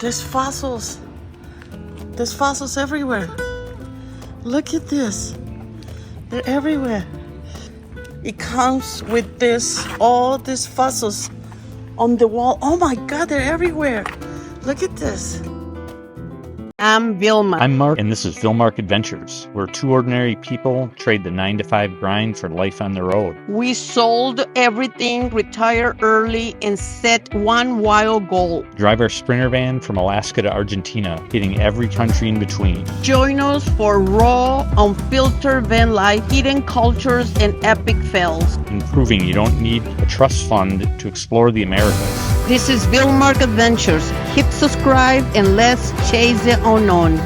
There's fossils. There's fossils everywhere. Look at this. They're everywhere. It comes with all these fossils on the wall. Oh my God, they're everywhere. Look at this. I'm Vilma. I'm Mark, and this is Vilmark Adventures, where two ordinary people trade the 9-to-5 grind for life on the road. We sold everything, retired early, and set one wild goal. Drive our Sprinter van from Alaska to Argentina, hitting every country in between. Join us for raw, unfiltered van life, hidden cultures, and epic fails. And proving you don't need a trust fund to explore the Americas. This is Vilmark Adventures. Hit subscribe and let's chase the unknown.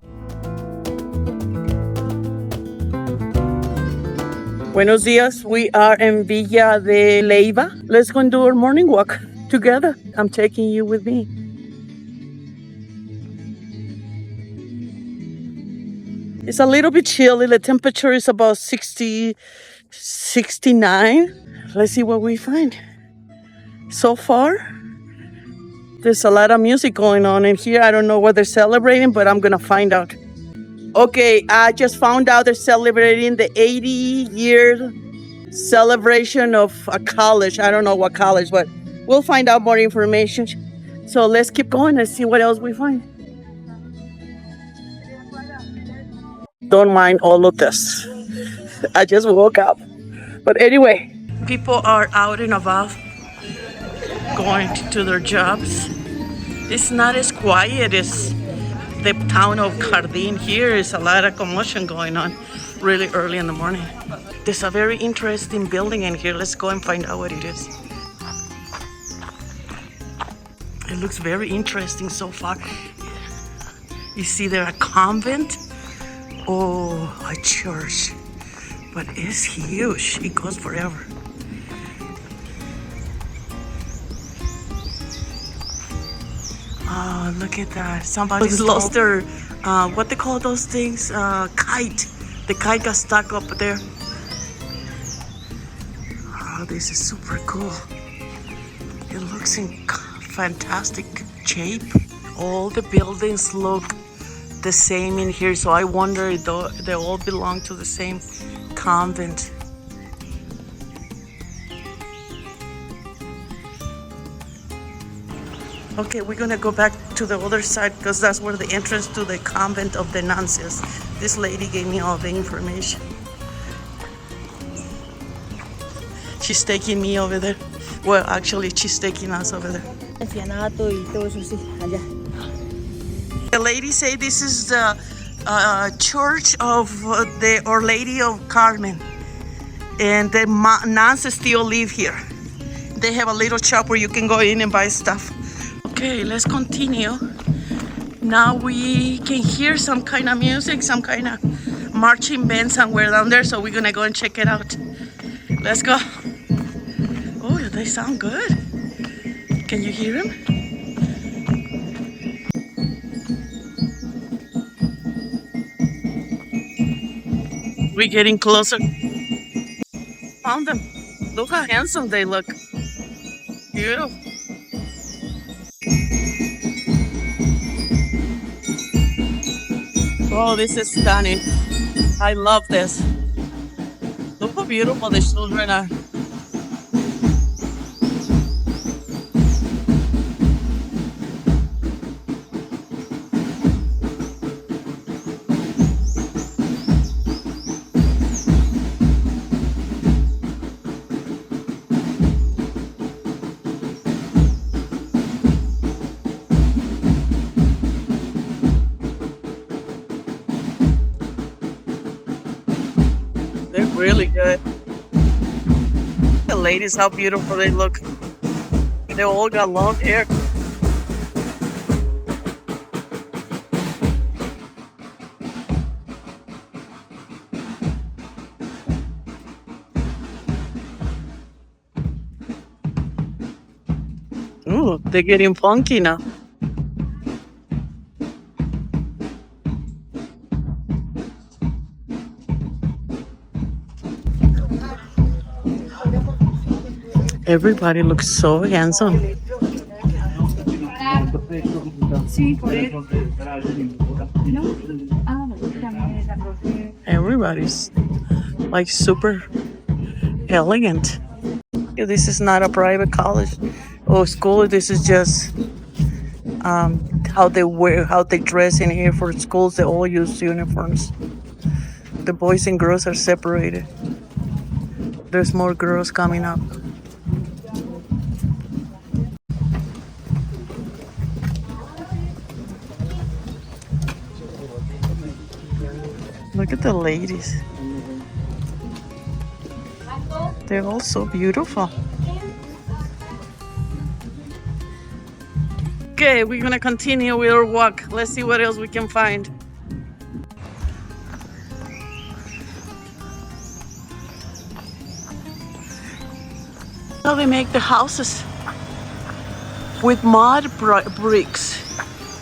Buenos dias. We are in Valle de Leyva. Let's go and do our morning walk together. I'm taking you with me. It's a little bit chilly. The temperature is about 60, 69. Let's see what we find. So far, there's a lot of music going on in here. I don't know what they're celebrating, but I'm going to find out. Okay, I just found out they're celebrating the 80-year celebration of a college. I don't know what college, but we'll find out more information. So let's keep going and see what else we find. Don't mind all of this. I just woke up. But anyway, people are out and about, going to their jobs. It's not as quiet as the town of Jardín. Here is a lot of commotion going on really early in the morning. There's a very interesting building in here. Let's go and find out what it is. It looks very interesting so far. You see there a convent? Oh, a church. But it's huge. It goes forever. Oh, look at that. Somebody's lost their, what they call those things? Kite. The kite got stuck up there. Oh, this is super cool. It looks in fantastic shape. All the buildings look the same in here, so I wonder if they all belong to the same convent. Okay, we're gonna go back to the other side because that's where the entrance to the convent of the nuns is. This lady gave me all the information. She's taking me over there. Well, actually, she's taking us over there. The lady say this is the church of the Our Lady of Carmen, and the nuns still live here. They have a little shop where you can go in and buy stuff. Okay, let's continue. Now we can hear some kind of music, some kind of marching band somewhere down there, so we're gonna go and check it out. Let's go. Oh, they sound good. Can you hear them? We're getting closer. Found them. Look how handsome they look. Beautiful. Oh, this is stunning. I love this. Look how beautiful the children are. They're really good. The ladies, how beautiful they look. They all got long hair. Ooh, they're getting funky now. Everybody looks so handsome. Sí, por eso. No. Ah, dame la cosa. Everybody's like super elegant. This is not a private college or school. This is just how they wear, how they dress in here for schools. They all use uniforms. The boys and girls are separated. There's more girls coming up. Look at the ladies. They're all so beautiful. Okay, we're gonna continue with our walk. Let's see what else we can find. How they make the houses with mud bricks.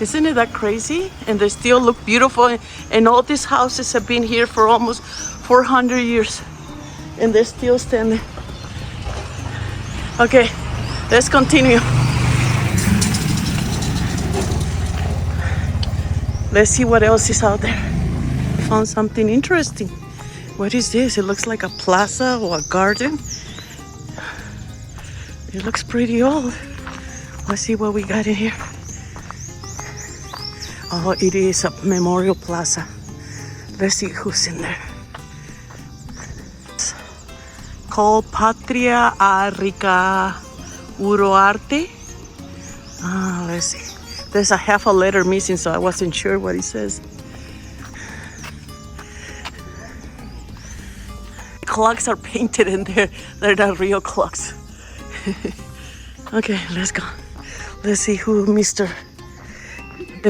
Isn't it that crazy? And they still look beautiful. And all these houses have been here for almost 400 years. And they're still standing. Okay, let's continue. Let's see what else is out there. I found something interesting. What is this? It looks like a plaza or a garden. It looks pretty old. Let's see what we got in here. Oh, it is a memorial plaza. Let's see who's in there. It's called Patria Rica Uroarte. Let's see. There's a half a letter missing, so I wasn't sure what it says. Clocks are painted in there. They're not real clocks. Okay, let's go. Let's see who the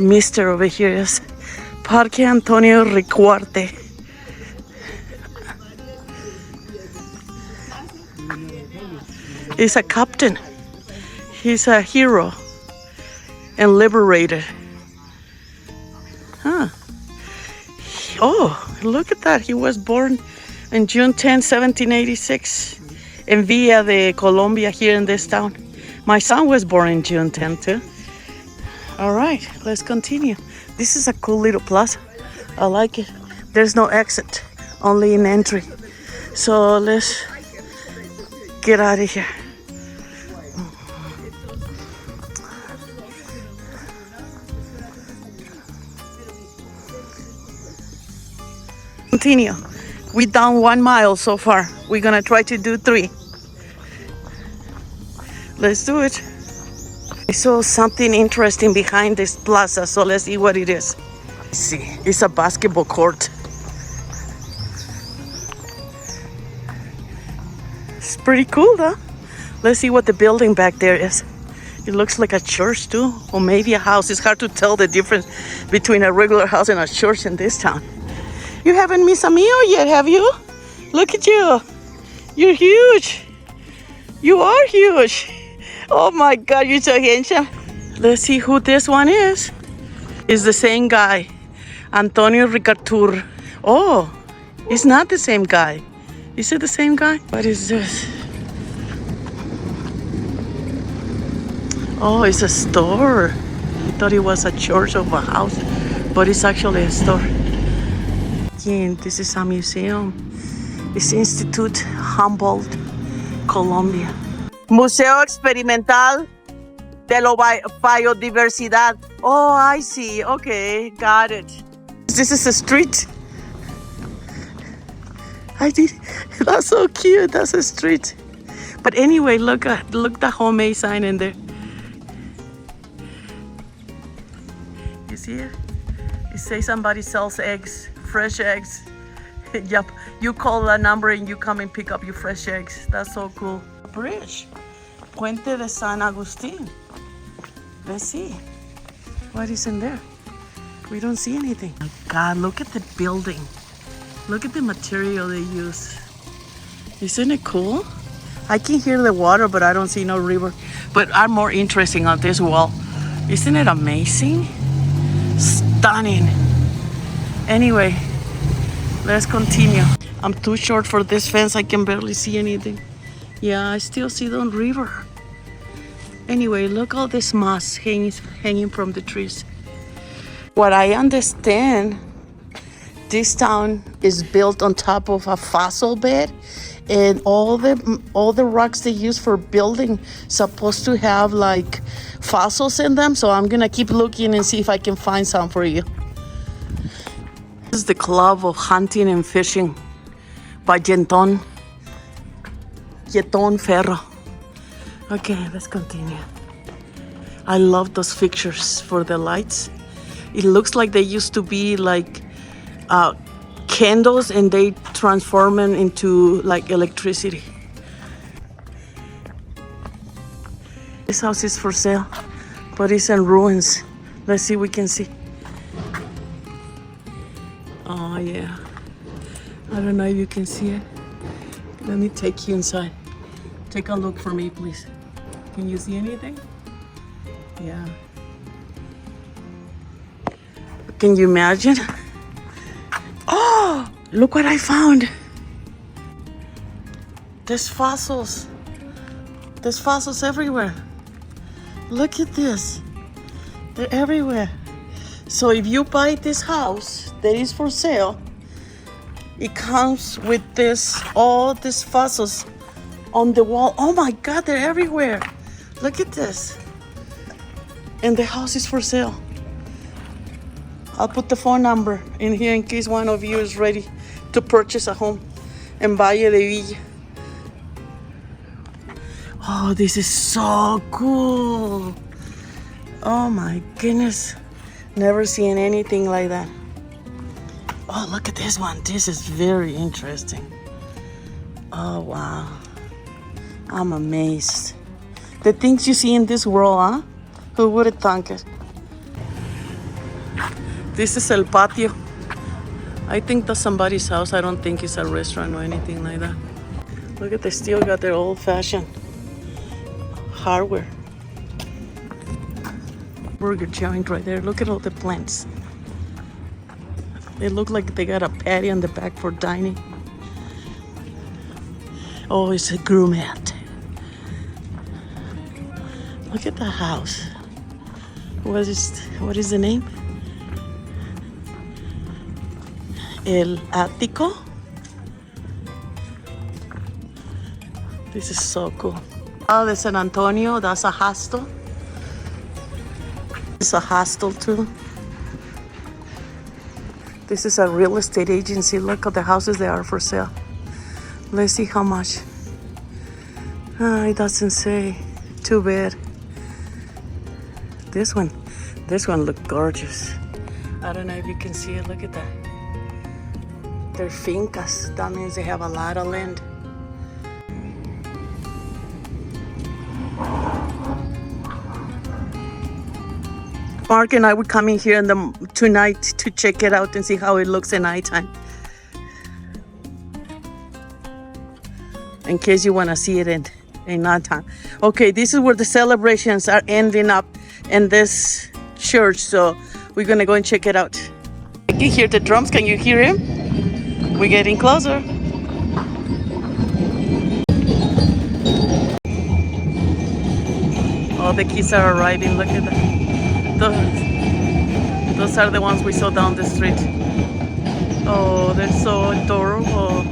mister over here is. Parque Antonio Ricuarte. He's a captain. He's a hero and liberated. Huh. Oh, look at that. He was born on June 10, 1786 in Valle de Colombia, here in this town. My son was born in June 10 too. All right, let's continue. This is a cool little plaza. I like it. There's no exit, only an entry. So let's get out of here. Continue. We done 1 mile so far. We're gonna try to do 3. Let's do it. I saw something interesting behind this plaza, so let's see what it is. Let's see, it's a basketball court. It's pretty cool, huh? Let's see what the building back there is. It looks like a church too, or maybe a house. It's hard to tell the difference between a regular house and a church in this town. You haven't missed a meal yet, have you? Look at you. You're huge. You are huge. Oh my God, you're so handsome. Let's see who this one is. It's the same guy, Antonio Ricatur. Oh, it's not the same guy. Is it the same guy? What is this? Oh, it's a store. I thought it was a church or a house, but it's actually a store. Again, this is a museum. It's Institute Humboldt, Colombia. Museo Experimental de la Biodiversidad. Oh, I see. Okay, got it. This is a street. I did. That's so cute. That's a street. But anyway, look the homemade sign in there. You see it? It says somebody sells eggs, fresh eggs. Yep. You call that number and you come and pick up your fresh eggs. That's so cool. Bridge. Puente de San Agustín. Let's see. What is in there? We don't see anything. Oh God, look at the building. Look at the material they use. Isn't it cool? I can hear the water, but I don't see no river. But I'm more interested on this wall. Isn't it amazing? Stunning. Anyway, let's continue. I'm too short for this fence. I can barely see anything. Yeah, I still see the river. Anyway, look all this moss hanging from the trees. What I understand, this town is built on top of a fossil bed, and all the rocks they use for building supposed to have like fossils in them. So I'm gonna keep looking and see if I can find some for you. This is the Club of Hunting and Fishing by Jeton Ferro. Okay, let's continue. I love those fixtures for the lights. It looks like they used to be like candles, and they transform them into like electricity. This house is for sale, but it's in ruins. Let's see if we can see. Oh yeah, I don't know if you can see it. Let me take you inside. Take a look for me, please. Can you see anything? Yeah. Can you imagine? Oh, look what I found. There's fossils. There's fossils everywhere. Look at this. They're everywhere. So if you buy this house that is for sale, it comes with all these fossils on the wall. Oh my God, they're everywhere. Look at this. And the house is for sale. I'll put the phone number in here in case one of you is ready to purchase a home in Valle de Leyva. Oh, this is so cool. Oh my goodness. Never seen anything like that. Oh, look at this one. This is very interesting. Oh, wow. I'm amazed. The things you see in this world, huh? Who would have thunk it? This is El Patio. I think that's somebody's house. I don't think it's a restaurant or anything like that. Look at, they still got their old-fashioned hardware. Burger joint right there. Look at all the plants. They look like they got a patio on the back for dining. Oh, it's a gourmet. Look at the house. What is the name? El Ático. This is so cool. Oh, the San Antonio, that's a hostel. It's a hostel too. This is a real estate agency. Look at the houses they are for sale. Let's see how much. It doesn't say. Too bad. This one looked gorgeous. I don't know if you can see it. Look at that. They're fincas. That means they have a lot of land. Mark and I would come in here tonight to check it out and see how it looks at nighttime. In case you want to see it in nighttime. Okay, this is where the celebrations are ending up in this church. So we're going to go and check it out. I can hear the drums. Can you hear him? We're getting closer. All the kids are arriving. Look at that. Those are the ones we saw down the street. Oh, they're so adorable.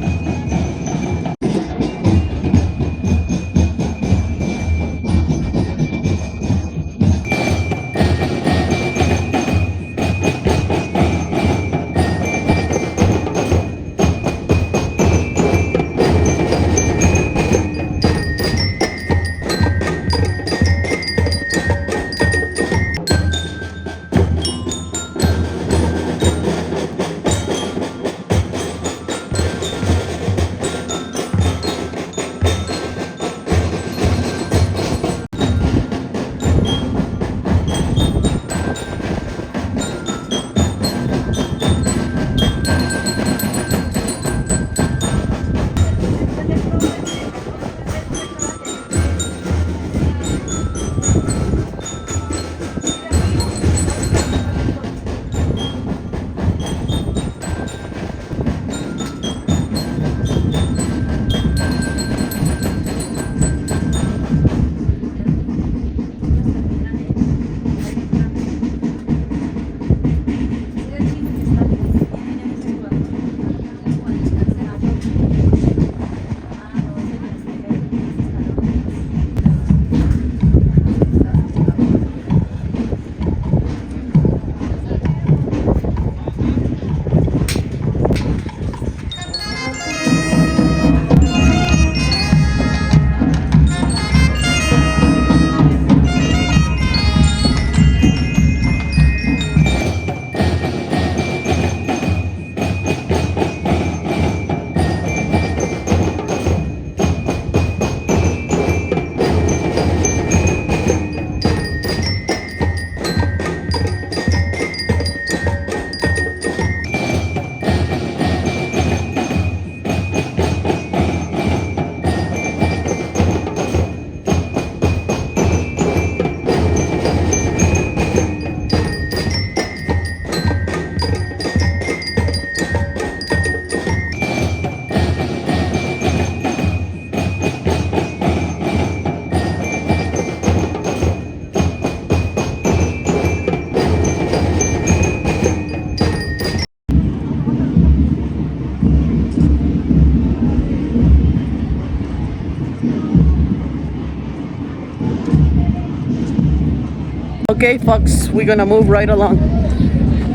fox, we're gonna move right along.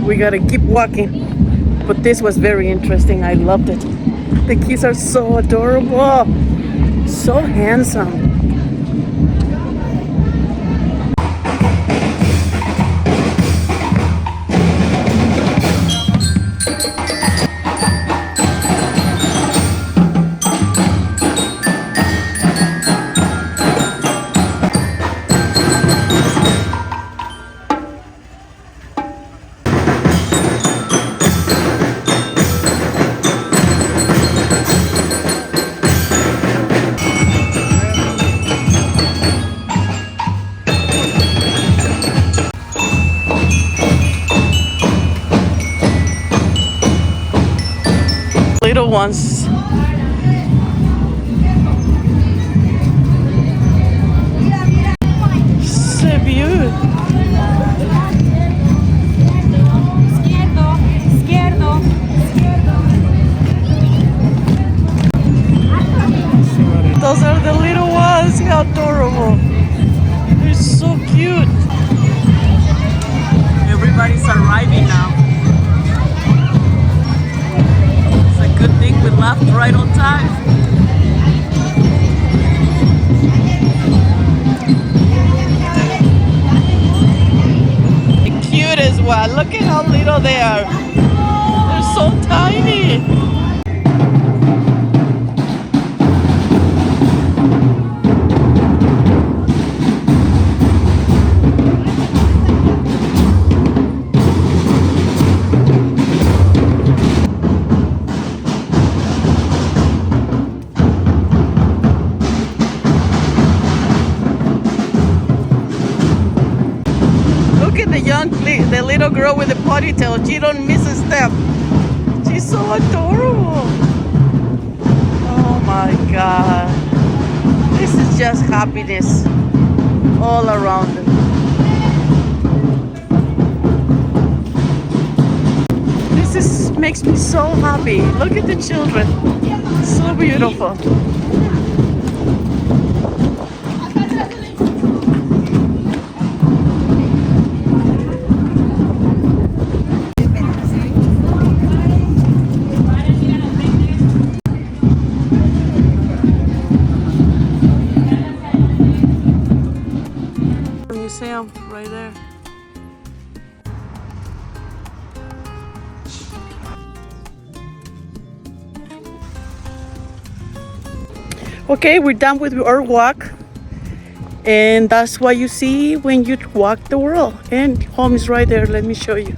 We gotta keep walking. But this was very interesting. I loved it. The kids are so adorable, so handsome. Little ones. So beautiful. Those are the little ones. How adorable. They're so cute. Everybody's arriving now. Good thing we left right on time. The cutest one. Look at how little they are. They're so tiny. The little girl with the ponytail, she don't miss a step. She's so adorable. Oh my God. This is just happiness all around them. Makes me so happy. Look at the children. So beautiful. Museum right there. Okay, we're done with our walk, and that's what you see when you walk the world. And home is right there. Let me show you.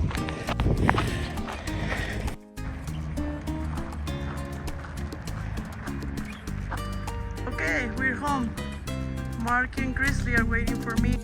Okay, we're home. Mark and Grizzly are waiting for me.